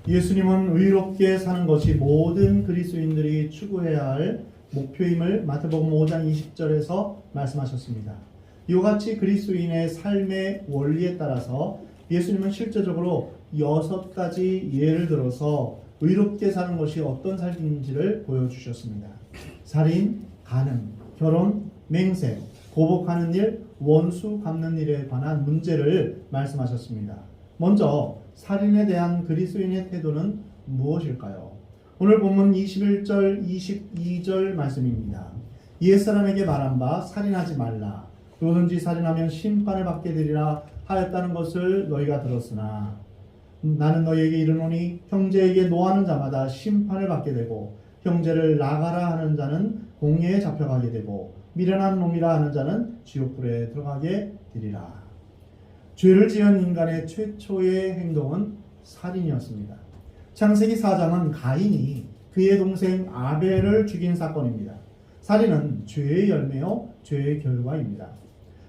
예수님은 의롭게 사는 것이 모든 그리스도인들이 추구해야 할 목표임을 마태복음 5장 20절에서 말씀하셨습니다. 이와 같이 그리스도인의 삶의 원리에 따라서 예수님은 실제적으로 6가지 예를 들어서 의롭게 사는 것이 어떤 삶인지를 보여주셨습니다. 살인, 간음, 결혼, 맹세, 보복하는 일, 원수 갚는 일에 관한 문제를 말씀하셨습니다. 먼저 살인에 대한 그리스도인의 태도는 무엇일까요? 오늘 본문 21절, 22절 말씀입니다. 옛사람에게 말한 바 살인하지 말라. 누구든지 살인하면 심판을 받게 되리라 하였다는 것을 너희가 들었으나 나는 너희에게 이르노니 형제에게 노하는 자마다 심판을 받게 되고 형제를 나가라 하는 자는 공회에 잡혀가게 되고 미련한 놈이라 하는 자는 지옥불에 들어가게 되리라. 죄를 지은 인간의 최초의 행동은 살인이었습니다. 창세기 4장은 가인이 그의 동생 아벨을 죽인 사건입니다. 살인은 죄의 열매요 죄의 결과입니다.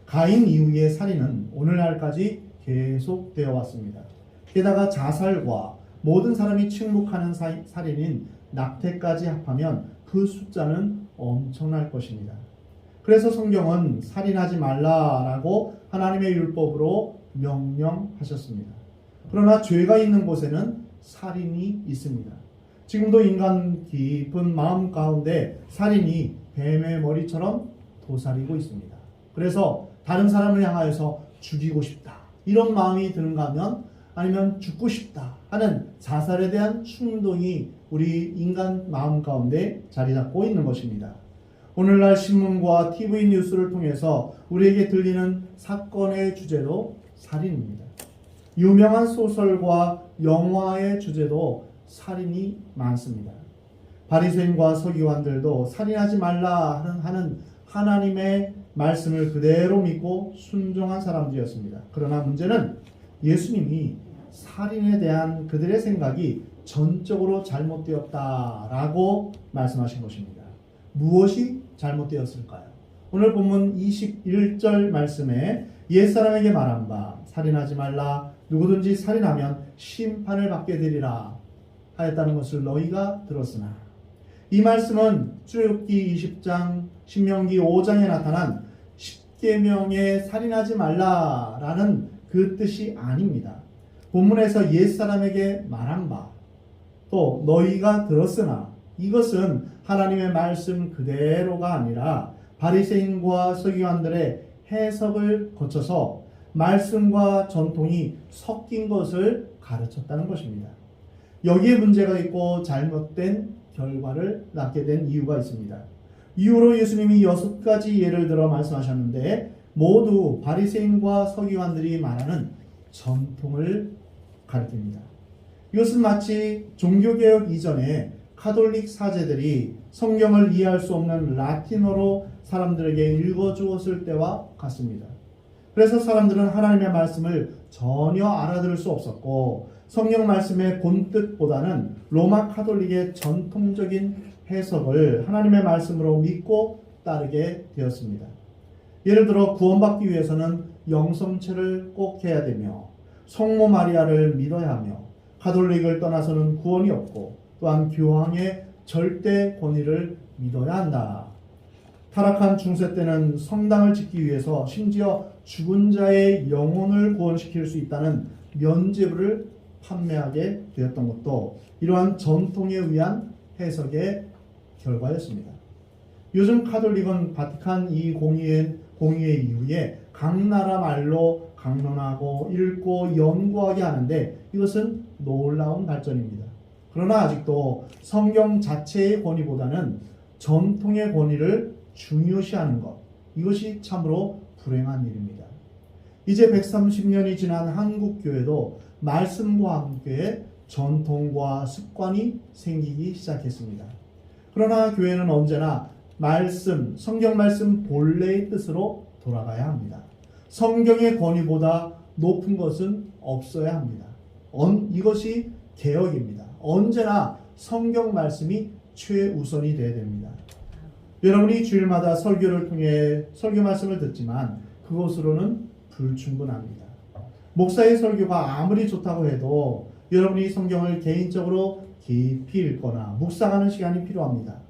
가인 이후의 살인은 오늘날까지 계속되어 왔습니다. 게다가 자살과 모든 사람이 침묵하는 살인인 낙태까지 합하면 그 숫자는 엄청날 것입니다. 그래서 성경은 살인하지 말라라고 하나님의 율법으로 명령하셨습니다. 그러나 죄가 있는 곳에는 살인이 있습니다. 지금도 인간 깊은 마음 가운데 살인이 뱀의 머리처럼 도사리고 있습니다. 그래서 다른 사람을 향하여서 죽이고 싶다 이런 마음이 드는가 하면 아니면 죽고 싶다 하는 자살에 대한 충동이 우리 인간 마음 가운데 자리 잡고 있는 것입니다. 오늘날 신문과 TV 뉴스를 통해서 우리에게 들리는 사건의 주제도 살인입니다. 유명한 소설과 영화의 주제도 살인이 많습니다. 바리새인과 서기관들도 살인하지 말라 하는 하나님의 말씀을 그대로 믿고 순종한 사람들이었습니다. 그러나 문제는 예수님이 살인에 대한 그들의 생각이 전적으로 잘못되었다라고 말씀하신 것입니다. 무엇이 잘못되었을까요? 오늘 본문 21절 말씀에 옛사람에게 말한 바 살인하지 말라. 누구든지 살인하면 심판을 받게 되리라 하였다는 것을 너희가 들었으나, 이 말씀은 출애굽기 20장, 신명기 5장에 나타난 10계명에 살인하지 말라라는 그 뜻이 아닙니다. 본문에서 옛사람에게 말한 바, 또 너희가 들었으나, 이것은 하나님의 말씀 그대로가 아니라 바리새인과 서기관들의 해석을 거쳐서 말씀과 전통이 섞인 것을 가르쳤다는 것입니다. 여기에 문제가 있고 잘못된 결과를 낳게 된 이유가 있습니다. 이후로 예수님이 6가지 예를 들어 말씀하셨는데 모두 바리새인과 서기관들이 말하는 전통을 가리킵니다. 이것은 마치 종교개혁 이전에 카톨릭 사제들이 성경을 이해할 수 없는 라틴어로 사람들에게 읽어주었을 때와 같습니다. 그래서 사람들은 하나님의 말씀을 전혀 알아들을 수 없었고 성경 말씀의 본뜻보다는 로마 카톨릭의 전통적인 해석을 하나님의 말씀으로 믿고 따르게 되었습니다. 예를 들어 구원받기 위해서는 영성체를 꼭 해야 되며 성모 마리아를 믿어야 하며 카톨릭을 떠나서는 구원이 없고 또한 교황의 절대 권위를 믿어야 한다. 타락한 중세 때는 성당을 짓기 위해서 심지어 죽은 자의 영혼을 구원시킬 수 있다는 면죄부를 판매하게 되었던 것도 이러한 전통에 의한 해석의 결과였습니다. 요즘 카톨릭은 바티칸 이 공의회 이후에 각 나라 말로 강론하고 읽고 연구하게 하는데 이것은 놀라운 발전입니다. 그러나 아직도 성경 자체의 권위보다는 전통의 권위를 중요시하는 것, 이것이 참으로 불행한 일입니다. 이제 130년이 지난 한국 교회도 말씀과 함께 전통과 습관이 생기기 시작했습니다. 그러나 교회는 언제나 말씀, 성경 말씀 본래의 뜻으로 돌아가야 합니다. 성경의 권위보다 높은 것은 없어야 합니다. 이것이 개혁입니다. 언제나 성경 말씀이 최우선이 되어야 됩니다. 여러분이 주일마다 설교를 통해 설교 말씀을 듣지만 그것으로는 불충분합니다. 목사의 설교가 아무리 좋다고 해도 여러분이 성경을 개인적으로 깊이 읽거나 묵상하는 시간이 필요합니다.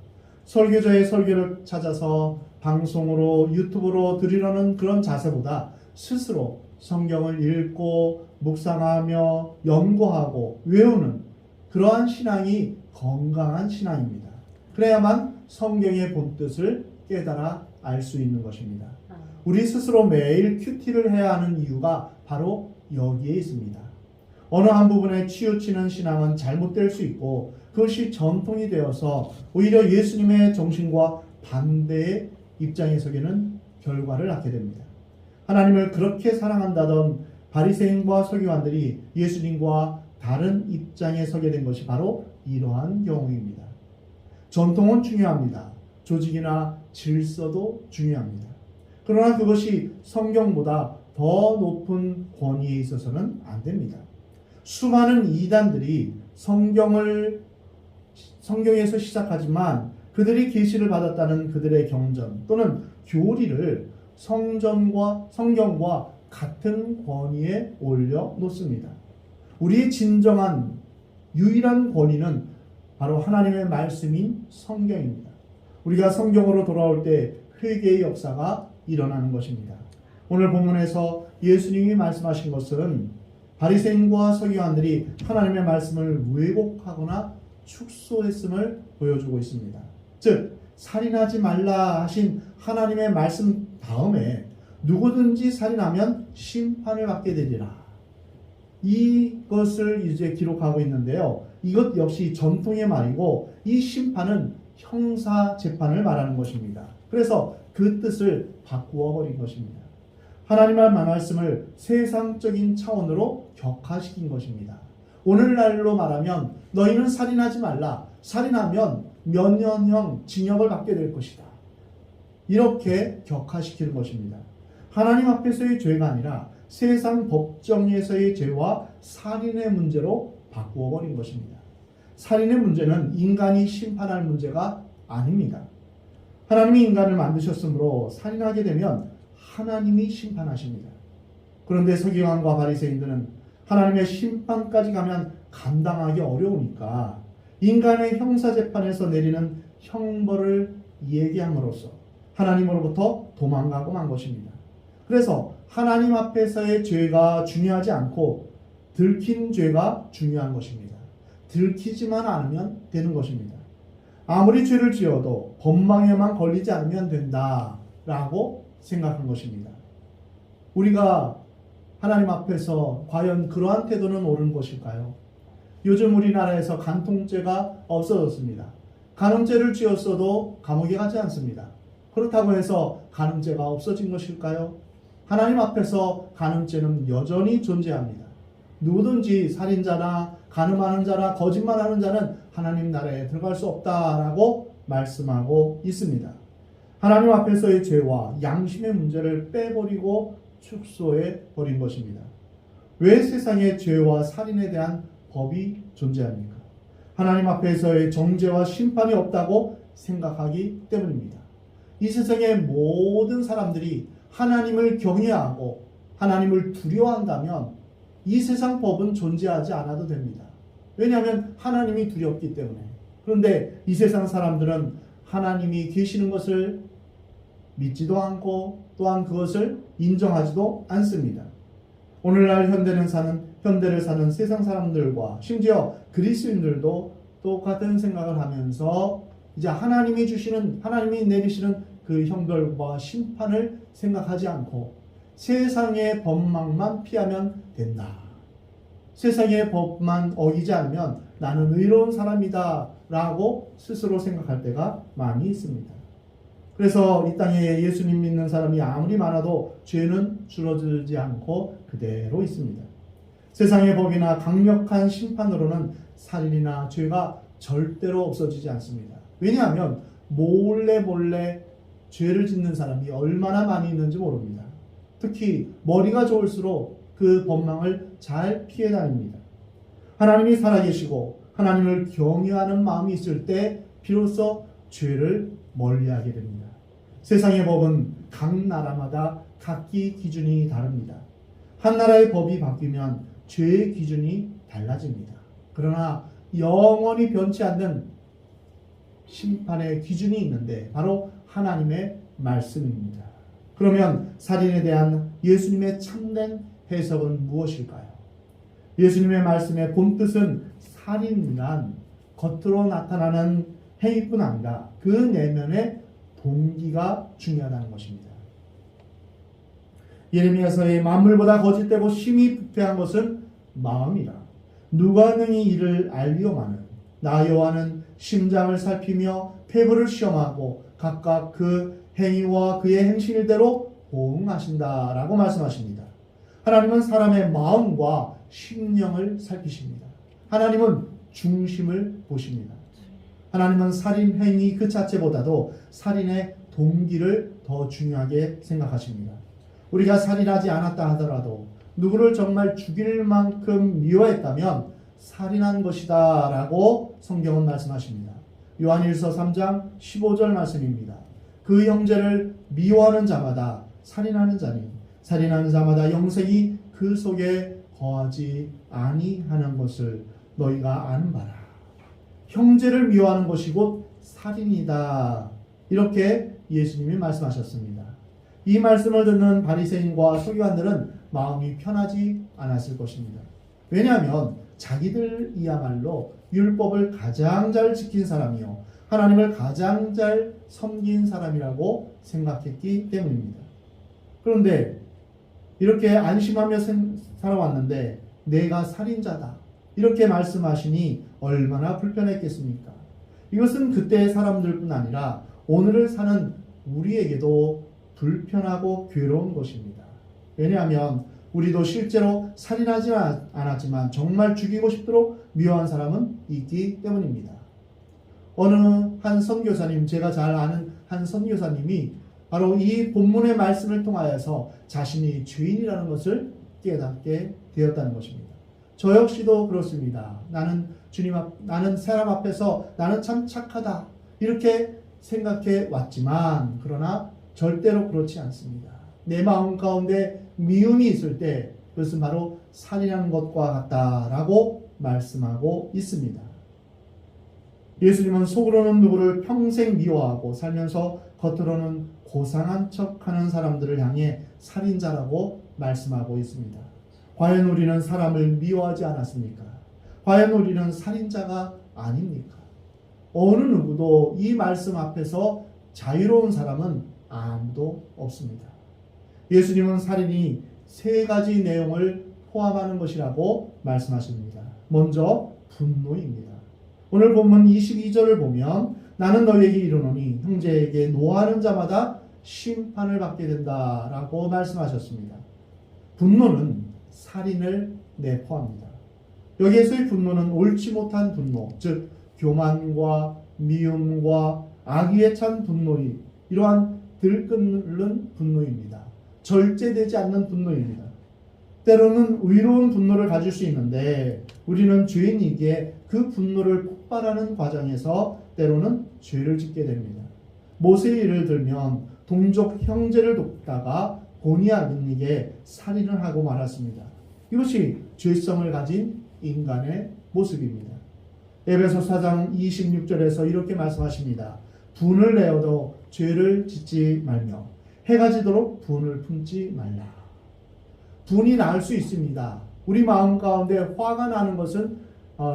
설교자의 설교를 찾아서 방송으로 유튜브로 들으려는 그런 자세보다 스스로 성경을 읽고 묵상하며 연구하고 외우는 그러한 신앙이 건강한 신앙입니다. 그래야만 성경의 본뜻을 깨달아 알 수 있는 것입니다. 우리 스스로 매일 큐티를 해야 하는 이유가 바로 여기에 있습니다. 어느 한 부분에 치우치는 신앙은 잘못될 수 있고 그것이 전통이 되어서 오히려 예수님의 정신과 반대의 입장에 서게는 결과를 낳게 됩니다. 하나님을 그렇게 사랑한다던 바리새인과 서기관들이 예수님과 다른 입장에 서게 된 것이 바로 이러한 경우입니다. 전통은 중요합니다. 조직이나 질서도 중요합니다. 그러나 그것이 성경보다 더 높은 권위에 있어서는 안 됩니다. 수많은 이단들이 성경에서 시작하지만 그들이 계시를 받았다는 그들의 경전 또는 교리를 성경과 같은 권위에 올려 놓습니다. 우리의 진정한 유일한 권위는 바로 하나님의 말씀인 성경입니다. 우리가 성경으로 돌아올 때 회개의 역사가 일어나는 것입니다. 오늘 본문에서 예수님이 말씀하신 것은 바리새인과 서기관들이 하나님의 말씀을 왜곡하거나 축소했음을 보여주고 있습니다. 즉 살인하지 말라 하신 하나님의 말씀 다음에 누구든지 살인하면 심판을 받게 되리라. 이것을 이제 기록하고 있는데요. 이것 역시 전통의 말이고 이 심판은 형사 재판을 말하는 것입니다. 그래서 그 뜻을 바꾸어 버린 것입니다. 하나님의 말씀을 세상적인 차원으로 격화시킨 것입니다. 오늘날로 말하면 너희는 살인하지 말라. 살인하면 몇 년형 징역을 받게 될 것이다. 이렇게 격화시키는 것입니다. 하나님 앞에서의 죄가 아니라 세상 법정에서의 죄와 살인의 문제로 바꾸어 버린 것입니다. 살인의 문제는 인간이 심판할 문제가 아닙니다. 하나님이 인간을 만드셨으므로 살인하게 되면 하나님이 심판하십니다. 그런데 서기관과 바리새인들은 하나님의 심판까지 가면 감당하기 어려우니까 인간의 형사재판에서 내리는 형벌을 얘기함으로써 하나님으로부터 도망가고 만 것입니다. 그래서 하나님 앞에서의 죄가 중요하지 않고 들킨 죄가 중요한 것입니다. 들키지만 않으면 되는 것입니다. 아무리 죄를 지어도 법망에만 걸리지 않으면 된다라고 생각한 것입니다. 우리가 하나님 앞에서 과연 그러한 태도는 옳은 것일까요? 요즘 우리나라에서 간통죄가 없어졌습니다. 간음죄를 지었어도 감옥에 가지 않습니다. 그렇다고 해서 간음죄가 없어진 것일까요? 하나님 앞에서 간음죄는 여전히 존재합니다. 누구든지 살인자나 간음하는 자나 거짓말하는 자는 하나님 나라에 들어갈 수 없다라고 말씀하고 있습니다. 하나님 앞에서의 죄와 양심의 문제를 빼버리고 축소해 버린 것입니다. 왜 세상에 죄와 살인에 대한 법이 존재합니까? 하나님 앞에서의 정죄와 심판이 없다고 생각하기 때문입니다. 이 세상의 모든 사람들이 하나님을 경외하고 하나님을 두려워한다면 이 세상 법은 존재하지 않아도 됩니다. 왜냐하면 하나님이 두렵기 때문에. 그런데 이 세상 사람들은 하나님이 계시는 것을 믿지도 않고 또한 그것을 인정하지도 않습니다. 오늘날 현대를 사는 세상 사람들과 심지어 그리스도인들도 똑같은 생각을 하면서 이제 하나님이 내리시는 그 형벌과 심판을 생각하지 않고 세상의 법망만 피하면 된다. 세상의 법만 어기지 않으면 나는 의로운 사람이다 라고 스스로 생각할 때가 많이 있습니다. 그래서 이 땅에 예수님 믿는 사람이 아무리 많아도 죄는 줄어들지 않고 그대로 있습니다. 세상의 법이나 강력한 심판으로는 살인이나 죄가 절대로 없어지지 않습니다. 왜냐하면 몰래 죄를 짓는 사람이 얼마나 많이 있는지 모릅니다. 특히 머리가 좋을수록 그 법망을 잘 피해 다닙니다. 하나님이 살아계시고 하나님을 경외하는 마음이 있을 때 비로소 죄를 멀리하게 됩니다. 세상의 법은 각 나라마다 각기 기준이 다릅니다. 한 나라의 법이 바뀌면 죄의 기준이 달라집니다. 그러나 영원히 변치 않는 심판의 기준이 있는데 바로 하나님의 말씀입니다. 그러면 살인에 대한 예수님의 참된 해석은 무엇일까요? 예수님의 말씀의 본뜻은 살인이란 겉으로 나타나는 행위뿐 아니라 그 내면의 동기가 중요하다는 것입니다. 예레미야서의 만물보다 거짓되고 심히 부패한 것은 마음이라 누가 능히 이를 알리오마는 나 여호와는 심장을 살피며 폐부를 시험하고 각각 그 행위와 그의 행실대로 보응하신다라고 말씀하십니다. 하나님은 사람의 마음과 심령을 살피십니다. 하나님은 중심을 보십니다. 하나님은 살인 행위 그 자체보다도 살인의 동기를 더 중요하게 생각하십니다. 우리가 살인하지 않았다 하더라도 누구를 정말 죽일 만큼 미워했다면 살인한 것이다 라고 성경은 말씀하십니다. 요한일서 3장 15절 말씀입니다. 그 형제를 미워하는 자마다 살인하는 자니 살인하는 자마다 영생이 그 속에 거하지 아니하는 것을 너희가 아는 바라. 형제를 미워하는 것이 곧 살인이다. 이렇게 예수님이 말씀하셨습니다. 이 말씀을 듣는 바리새인과 서기관들은 마음이 편하지 않았을 것입니다. 왜냐하면 자기들이야말로 율법을 가장 잘 지킨 사람이요 하나님을 가장 잘 섬긴 사람이라고 생각했기 때문입니다. 그런데 이렇게 안심하며 살아왔는데 내가 살인자다 이렇게 말씀하시니 얼마나 불편했겠습니까? 이것은 그때의 사람들뿐 아니라 오늘을 사는 우리에게도 불편하고 괴로운 것입니다. 왜냐하면 우리도 실제로 살인하지 않았지만 정말 죽이고 싶도록 미워한 사람은 있기 때문입니다. 어느 한 선교사님, 제가 잘 아는 한 선교사님이 바로 이 본문의 말씀을 통하여서 자신이 죄인이라는 것을 깨닫게 되었다는 것입니다. 저 역시도 그렇습니다. 나는 사람 앞에서 나는 참 착하다 이렇게 생각해 왔지만 그러나 절대로 그렇지 않습니다. 내 마음 가운데 미움이 있을 때 그것은 바로 살인하는 것과 같다라고 말씀하고 있습니다. 예수님은 속으로는 누구를 평생 미워하고 살면서 겉으로는 고상한 척하는 사람들을 향해 살인자라고 말씀하고 있습니다. 과연 우리는 사람을 미워하지 않았습니까? 과연 우리는 살인자가 아닙니까? 어느 누구도 이 말씀 앞에서 자유로운 사람은 아무도 없습니다. 예수님은 살인이 세 가지 내용을 포함하는 것이라고 말씀하십니다. 먼저 분노입니다. 오늘 본문 22절을 보면 나는 너희에게 이르노니 형제에게 노하는 자마다 심판을 받게 된다라고 말씀하셨습니다. 분노는 살인을 내포합니다. 여기에서의 분노는 옳지 못한 분노, 즉 교만과 미움과 악의에 찬 분노이 이러한 들끓는 분노입니다. 절제되지 않는 분노입니다. 때로는 의로운 분노를 가질 수 있는데 우리는 죄인이기에 그 분노를 폭발하는 과정에서 때로는 죄를 짓게 됩니다. 모세의 예를 들면 동족 형제를 돕다가 본의 아니게 살인을 하고 말았습니다. 이것이 죄성을 가진 인간의 모습입니다. 에베소 4장 26절에서 이렇게 말씀하십니다. 분을 내어도 죄를 짓지 말며 해가 지도록 분을 품지 말라. 분이 날 수 있습니다. 우리 마음 가운데 화가 나는 것은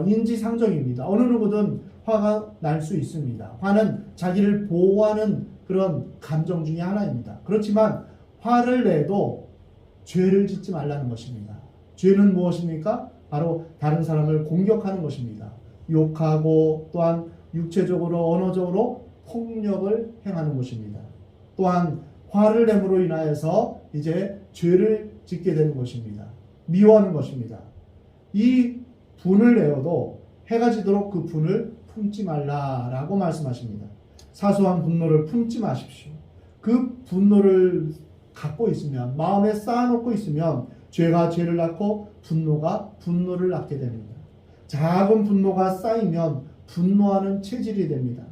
인지상정입니다. 어느 누구든 화가 날 수 있습니다. 화는 자기를 보호하는 그런 감정 중에 하나입니다. 그렇지만 화를 내도 죄를 짓지 말라는 것입니다. 죄는 무엇입니까? 바로 다른 사람을 공격하는 것입니다. 욕하고 또한 육체적으로 언어적으로 폭력을 행하는 것입니다. 또한 화를 내므로 인하여서 이제 죄를 짓게 되는 것입니다. 미워하는 것입니다. 이 분을 내어도 해가 지도록 그 분을 품지 말라라고 말씀하십니다. 사소한 분노를 품지 마십시오. 그 분노를 갖고 있으면 마음에 쌓아놓고 있으면 죄가 죄를 낳고 분노가 분노를 낳게 됩니다. 작은 분노가 쌓이면 분노하는 체질이 됩니다.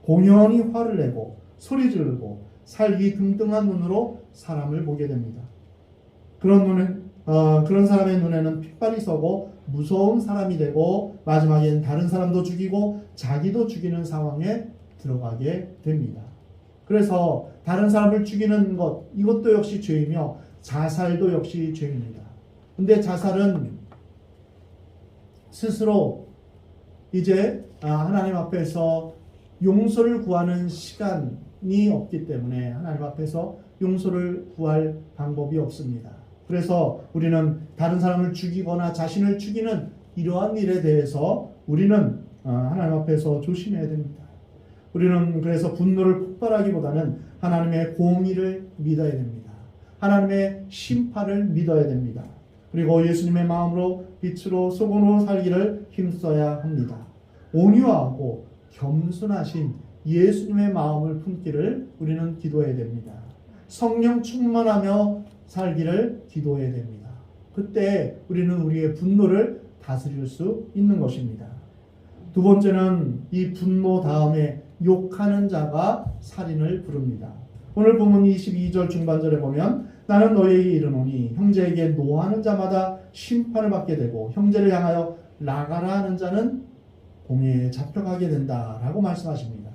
공연히 화를 내고 소리 지르고 살기 등등한 눈으로 사람을 보게 됩니다. 그런 사람의 눈에는 핏발이 서고 무서운 사람이 되고 마지막엔 다른 사람도 죽이고 자기도 죽이는 상황에 들어가게 됩니다. 그래서 다른 사람을 죽이는 것, 이것도 역시 죄이며 자살도 역시 죄입니다. 근데 자살은 스스로 이제 하나님 앞에서 용서를 구하는 시간이 없기 때문에 하나님 앞에서 용서를 구할 방법이 없습니다. 그래서 우리는 다른 사람을 죽이거나 자신을 죽이는 이러한 일에 대해서 우리는 하나님 앞에서 조심해야 됩니다. 우리는 그래서 분노를 폭발하기보다는 하나님의 공의를 믿어야 됩니다. 하나님의 심판을 믿어야 됩니다. 그리고 예수님의 마음으로 빛으로 소금으로 살기를 힘써야 합니다. 온유하고 겸손하신 예수님의 마음을 품기를 우리는 기도해야 됩니다. 성령 충만하며 살기를 기도해야 됩니다. 그때 우리는 우리의 분노를 다스릴 수 있는 것입니다. 두 번째는 이 분노 다음에 욕하는 자가 살인을 부릅니다. 오늘 본문 22절 중반절에 보면 나는 너희에게 이르노니 형제에게 노하는 자마다 심판을 받게 되고 형제를 향하여 나가라 하는 자는 공회에 잡혀가게 된다라고 말씀하십니다.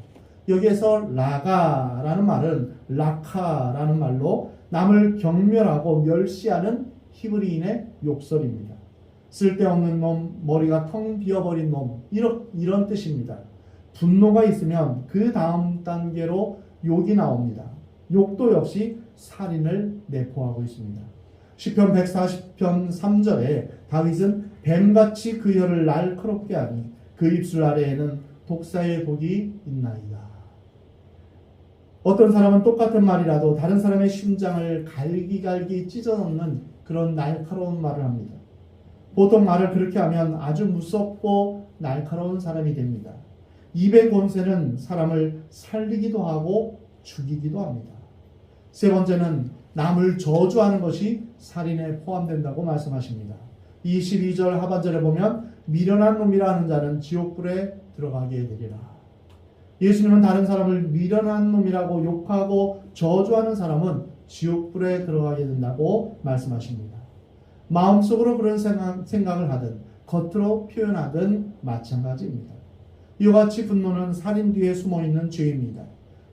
여기에서 라가라는 말은 라카라는 말로 남을 경멸하고 멸시하는 히브리인의 욕설입니다. 쓸데없는 놈, 머리가 텅 비어버린 놈, 이런 뜻입니다. 분노가 있으면 그 다음 단계로 욕이 나옵니다. 욕도 역시 살인을 내포하고 있습니다. 시편 140편 3절에 다윗은 뱀같이 그 혀를 날카롭게 하니 그 입술 아래에는 독사의 독이 있나이다. 어떤 사람은 똑같은 말이라도 다른 사람의 심장을 갈기갈기 찢어놓는 그런 날카로운 말을 합니다. 보통 말을 그렇게 하면 아주 무섭고 날카로운 사람이 됩니다. 입의 권세는 사람을 살리기도 하고 죽이기도 합니다. 세 번째는 남을 저주하는 것이 살인에 포함된다고 말씀하십니다. 22절 하반절에 보면 미련한 놈이라 하는 자는 지옥불에 들어가게 되리라. 예수님은 다른 사람을 미련한 놈이라고 욕하고 저주하는 사람은 지옥불에 들어가게 된다고 말씀하십니다. 마음속으로 그런 생각을 하든 겉으로 표현하든 마찬가지입니다. 이와 같이 분노는 살인 뒤에 숨어있는 죄입니다.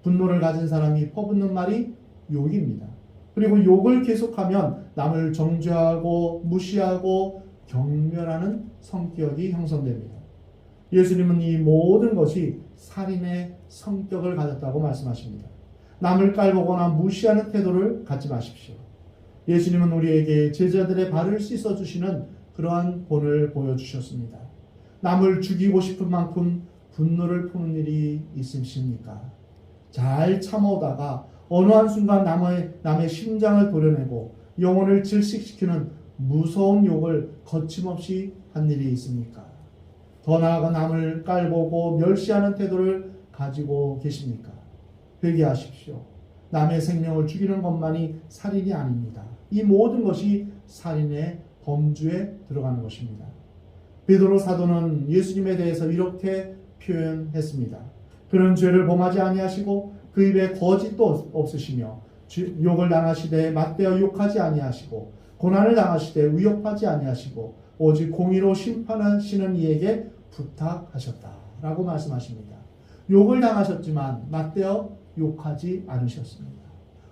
분노를 가진 사람이 퍼붓는 말이 욕입니다. 그리고 욕을 계속하면 남을 정죄하고 무시하고 경멸하는 성격이 형성됩니다. 예수님은 이 모든 것이 살인의 성격을 가졌다고 말씀하십니다. 남을 깔보거나 무시하는 태도를 갖지 마십시오. 예수님은 우리에게 제자들의 발을 씻어주시는 그러한 본을 보여주셨습니다. 남을 죽이고 싶은 만큼 분노를 푸는 일이 있으십니까? 잘 참아오다가 어느 한순간 남의 심장을 도려내고 영혼을 질식시키는 무서운 욕을 거침없이 한 일이 있습니까? 더 나아가 남을 깔보고 멸시하는 태도를 가지고 계십니까? 회개하십시오. 남의 생명을 죽이는 것만이 살인이 아닙니다. 이 모든 것이 살인의 범주에 들어가는 것입니다. 베드로 사도는 예수님에 대해서 이렇게 표현했습니다. 그는 죄를 범하지 아니하시고 그 입에 거짓도 없으시며 욕을 당하시되 맞대어 욕하지 아니하시고 고난을 당하시되 위협하지 아니하시고 오직 공의로 심판하시는 이에게 부탁하셨다라고 말씀하십니다. 욕을 당하셨지만 맞대어 욕하지 않으셨습니다.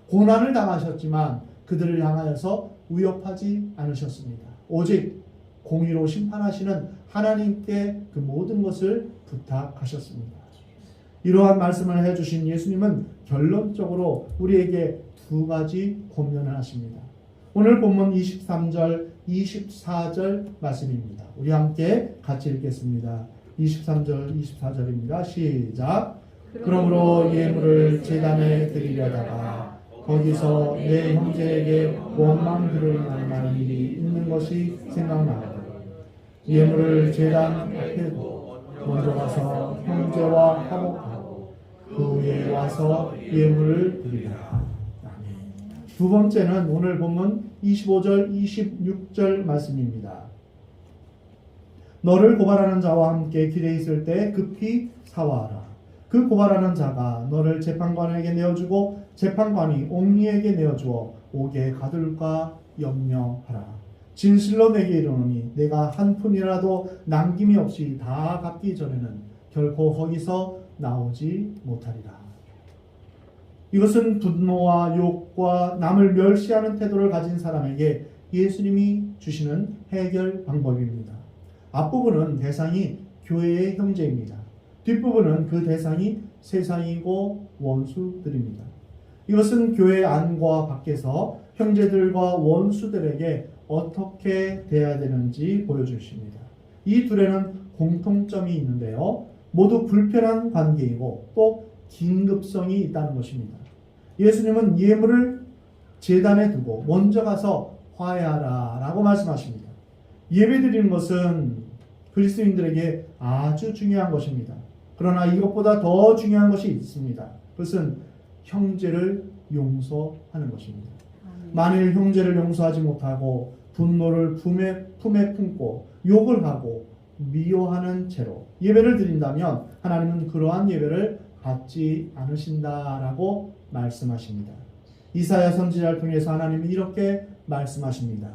고난을 당하셨지만 그들을 향하여서 위협하지 않으셨습니다. 오직 공의로 심판하시는 하나님께 그 모든 것을 부탁하셨습니다. 이러한 말씀을 해주신 예수님은 결론적으로 우리에게 두 가지 권면을 하십니다. 오늘 본문 23절, 24절 말씀입니다. 우리 함께 같이 읽겠습니다. 23절, 24절입니다. 시작. 그러므로 예물을 제단에 드리려다가 거기서 내 형제에게 원망 들을 만한 일이 있는 것이 생각나거든. 예물을 제단 앞에 두고 먼저 가서 형제와 화목하고 그 후에 와서 예물을 드리라. 두 번째는 오늘 본문 25절, 26절 말씀입니다. 너를 고발하는 자와 함께 길에 있을 때 급히 사와하라. 그 고발하는 자가 너를 재판관에게 내어주고 재판관이 옥리에게 내어주어 옥에 가둘까 염려하라. 진실로 내게 이르노니 내가 한 푼이라도 남김이 없이 다 갚기 전에는 결코 거기서 나오지 못하리라. 이것은 분노와 욕과 남을 멸시하는 태도를 가진 사람에게 예수님이 주시는 해결 방법입니다. 앞부분은 대상이 교회의 형제입니다. 뒷부분은 그 대상이 세상이고 원수들입니다. 이것은 교회 안과 밖에서 형제들과 원수들에게 어떻게 대해야 되는지 보여주십니다. 이 둘에는 공통점이 있는데요. 모두 불편한 관계이고 또 긴급성이 있다는 것입니다. 예수님은 예물을 제단에 두고 먼저 가서 화해하라 라고 말씀하십니다. 예배드리는 것은 그리스도인들에게 아주 중요한 것입니다. 그러나 이것보다 더 중요한 것이 있습니다. 그것은 형제를 용서하는 것입니다. 만일 형제를 용서하지 못하고 분노를 품에 품고 욕을 하고 미워하는 채로 예배를 드린다면 하나님은 그러한 예배를 받지 않으신다라고 말씀하십니다. 이사야 선지자를 통해서 하나님은 이렇게 말씀하십니다.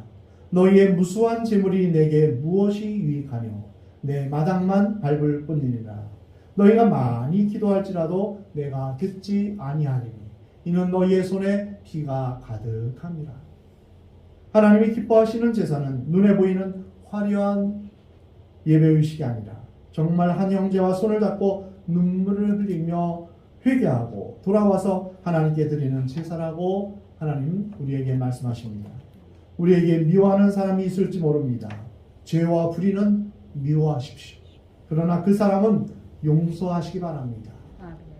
너희의 무수한 재물이 내게 무엇이 유익하뇨? 내 마당만 밟을 뿐이니라. 너희가 많이 기도할지라도 내가 듣지 아니하리니 이는 너희의 손에 피가 가득함이라. 하나님이 기뻐하시는 제사는 눈에 보이는 화려한 예배의식이 아니라 정말 한 형제와 손을 잡고 눈물을 흘리며 회개하고 돌아와서 하나님께 드리는 제사라고 하나님 우리에게 말씀하십니다. 우리에게 미워하는 사람이 있을지 모릅니다. 죄와 불의는 미워하십시오. 그러나 그 사람은 용서하시기 바랍니다.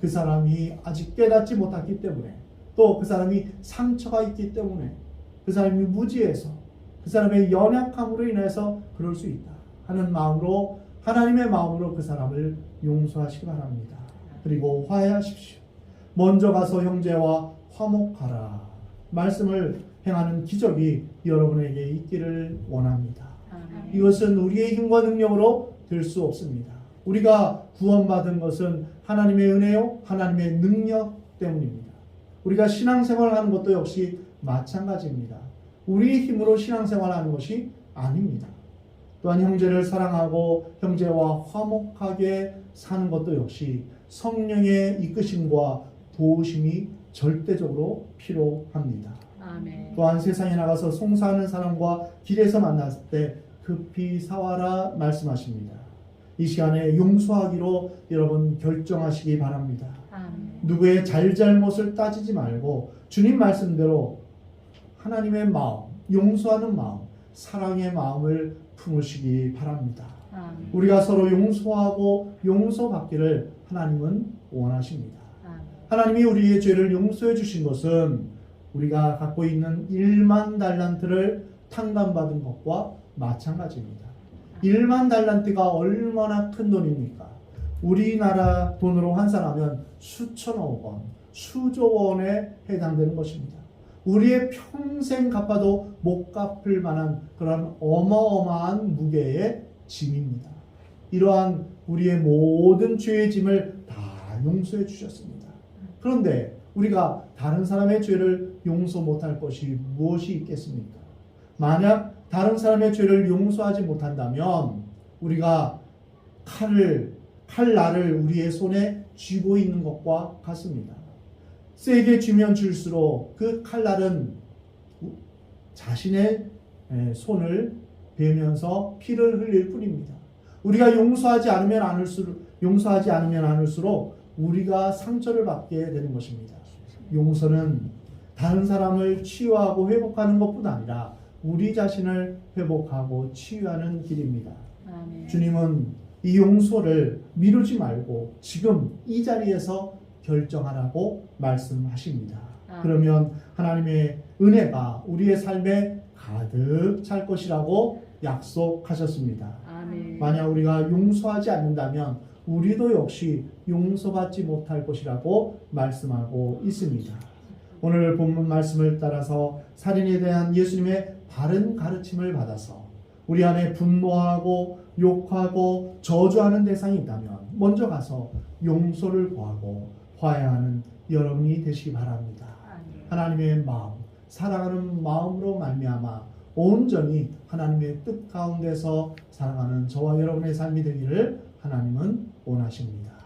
그 사람이 아직 깨닫지 못했기 때문에 또 그 사람이 상처가 있기 때문에 그 사람이 무지해서 그 사람의 연약함으로 인해서 그럴 수 있다 하는 마음으로 하나님의 마음으로 그 사람을 용서하시기 바랍니다. 그리고 화해하십시오. 먼저 가서 형제와 화목하라 말씀을 행하는 기적이 여러분에게 있기를 원합니다. 이것은 우리의 힘과 능력으로 될 수 없습니다. 우리가 구원받은 것은 하나님의 은혜요 하나님의 능력 때문입니다. 우리가 신앙생활하는 것도 역시 마찬가지입니다. 우리의 힘으로 신앙생활하는 것이 아닙니다. 또한 형제를 사랑하고 형제와 화목하게 사는 것도 역시 성령의 이끄심과 도우심이 절대적으로 필요합니다. 아멘. 또한 세상에 나가서 송사하는 사람과 길에서 만났을 때 급히 사와라 말씀하십니다. 이 시간에 용서하기로 여러분 결정하시기 바랍니다. 아멘. 누구의 잘잘못을 따지지 말고 주님 말씀대로 하나님의 마음, 용서하는 마음, 사랑의 마음을 품으시기 바랍니다. 아멘. 우리가 서로 용서하고 용서받기를 하나님은 원하십니다. 아멘. 하나님이 우리의 죄를 용서해 주신 것은 우리가 갖고 있는 1만 달란트를 탕감받은 것과 마찬가지입니다. 1만 달란트가 얼마나 큰 돈입니까? 우리나라 돈으로 환산하면 수천억 원, 수조 원에 해당되는 것입니다. 우리의 평생 갚아도 못 갚을 만한 그런 어마어마한 무게의 짐입니다. 이러한 우리의 모든 죄의 짐을 다 용서해 주셨습니다. 그런데 우리가 다른 사람의 죄를 용서 못할 것이 무엇이 있겠습니까? 만약 다른 사람의 죄를 용서하지 못한다면 우리가 칼날을 우리의 손에 쥐고 있는 것과 같습니다. 세게 쥐면 쥘수록 그 칼날은 자신의 손을 베면서 피를 흘릴 뿐입니다. 우리가 용서하지 않으면 않을수록 우리가 상처를 받게 되는 것입니다. 용서는 다른 사람을 치유하고 회복하는 것뿐 아니라 우리 자신을 회복하고 치유하는 길입니다. 아멘. 주님은 이 용서를 미루지 말고 지금 이 자리에서 결정하라고 말씀하십니다. 그러면 하나님의 은혜가 우리의 삶에 가득 찰 것이라고 약속하셨습니다. 아멘. 만약 우리가 용서하지 않는다면 우리도 역시 용서받지 못할 것이라고 말씀하고 있습니다. 오늘 본문 말씀을 따라서 살인에 대한 예수님의 바른 가르침을 받아서 우리 안에 분노하고 욕하고 저주하는 대상이 있다면 먼저 가서 용서를 구하고 화해하는 여러분이 되시기 바랍니다. 아멘. 하나님의 마음, 사랑하는 마음으로 말미암아 온전히 하나님의 뜻 가운데서 살아가는 저와 여러분의 삶이 되기를 하나님은 원하십니다.